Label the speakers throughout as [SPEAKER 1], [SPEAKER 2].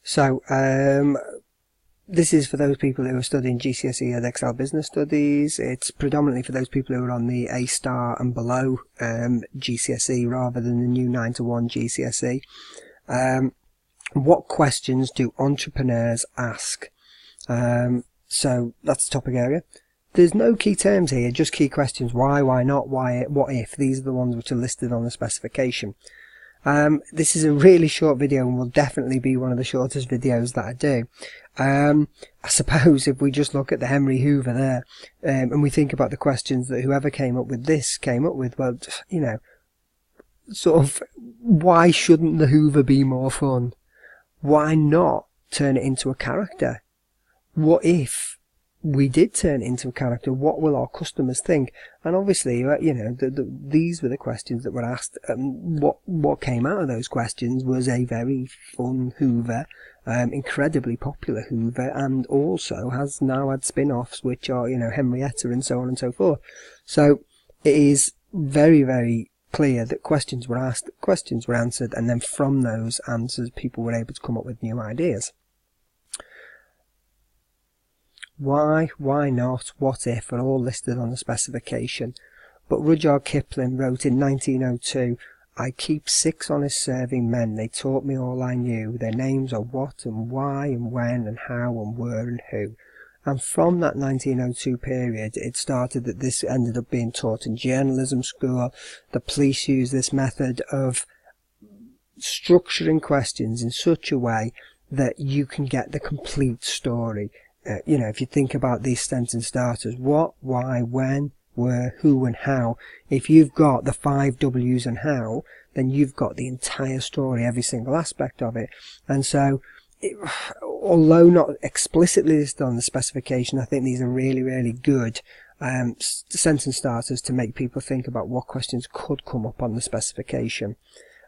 [SPEAKER 1] So, this is for those people who are studying GCSE and Excel Business Studies. It's predominantly for those people who are on the A-star and below GCSE rather than the new 9 to 1 GCSE. What questions do entrepreneurs ask? So that's the topic area. There's no key terms here, just key questions. Why not, why, what if? These are the ones which are listed on the specification. This is a really short video and will definitely be one of the shortest videos that I do. I suppose if we just look at the Henry Hoover there, and we think about the questions that whoever came up with this came up with, well, you know, sort of, why shouldn't the Hoover be more fun? Why not turn it into a character? What if we did turn it into a character? What will our customers think? And obviously, you know, these were the questions that were asked. What came out of those questions was a very fun Hoover, incredibly popular Hoover, and also has now had spin-offs which are, you know, Henrietta and so on and so forth. So it is very, very clear that questions were asked, questions were answered, and then from those answers people were able to come up with new ideas. Why not, what if are all listed on the specification. But Rudyard Kipling wrote in 1902, "I keep 6 honest serving men, they taught me all I knew, their names are what and why and when and how and where and who." And from that 1902 period, it started that this ended up being taught in journalism school. The police use this method of structuring questions in such a way that you can get the complete story. You know, if you think about these sentence starters, what, why, when, where, who and how, if you've got the 5 W's and how, then you've got the entire story, every single aspect of it. And so, although not explicitly listed on the specification, I think these are really, really good sentence starters to make people think about what questions could come up on the specification.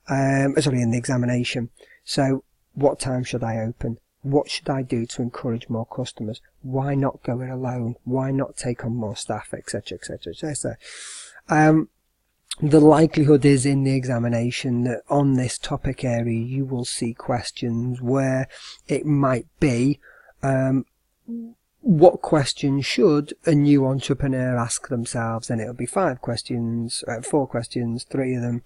[SPEAKER 1] In the examination. So, what time should I open? What should I do to encourage more customers? Why not go it alone? Why not take on more staff, etc., etc., etc. The likelihood is in the examination that on this topic area you will see questions where it might be, what questions should a new entrepreneur ask themselves? And it'll be 5 questions, 4 questions, 3 of them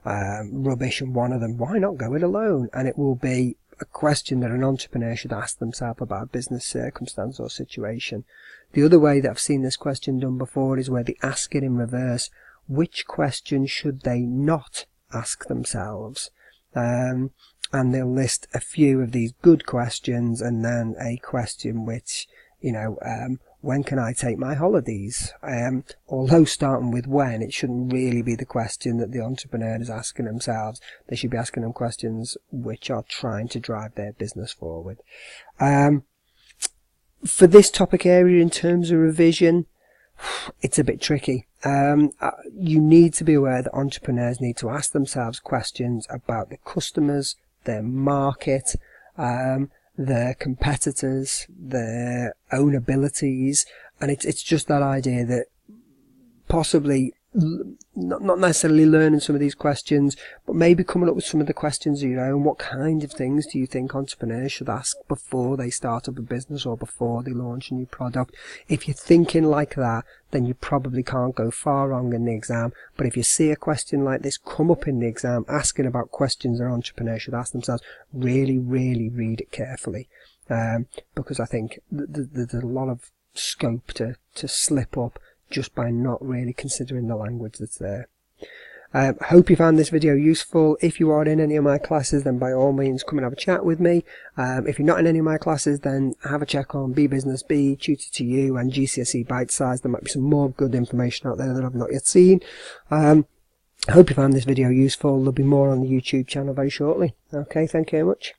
[SPEAKER 1] rubbish, and 1 of them, why not go it alone? And it will be a question that an entrepreneur should ask themselves about a business circumstance or situation. The other way that I've seen this question done before is where they ask it in reverse. Which question should they not ask themselves? And they'll list a few of these good questions and then a question which, you know, when can I take my holidays? Although starting with when, it shouldn't really be the question that the entrepreneur is asking themselves. They should be asking them questions which are trying to drive their business forward. For this topic area, in terms of revision, it's a bit tricky. You need to be aware that entrepreneurs need to ask themselves questions about the customers, their market, their competitors, their own abilities, and it's just that idea that possibly not necessarily learning some of these questions, but maybe coming up with some of the questions of your own. What kind of things do you think entrepreneurs should ask before they start up a business or before they launch a new product? If you're thinking like that, then you probably can't go far wrong in the exam. But if you see a question like this come up in the exam, asking about questions that entrepreneurs should ask themselves, really, really read it carefully. Because I think there's a lot of scope to slip up just by not really considering the language that's there. Hope you found this video useful. If you are in any of my classes, then by all means come and have a chat with me. If you're not in any of my classes, then have a check on BeBusiness B, Tutor to You, and GCSE Bite Size. There might be some more good information out there that I've not yet seen. I hope you found this video useful. There'll be more on the YouTube channel very shortly. Okay, thank you very much.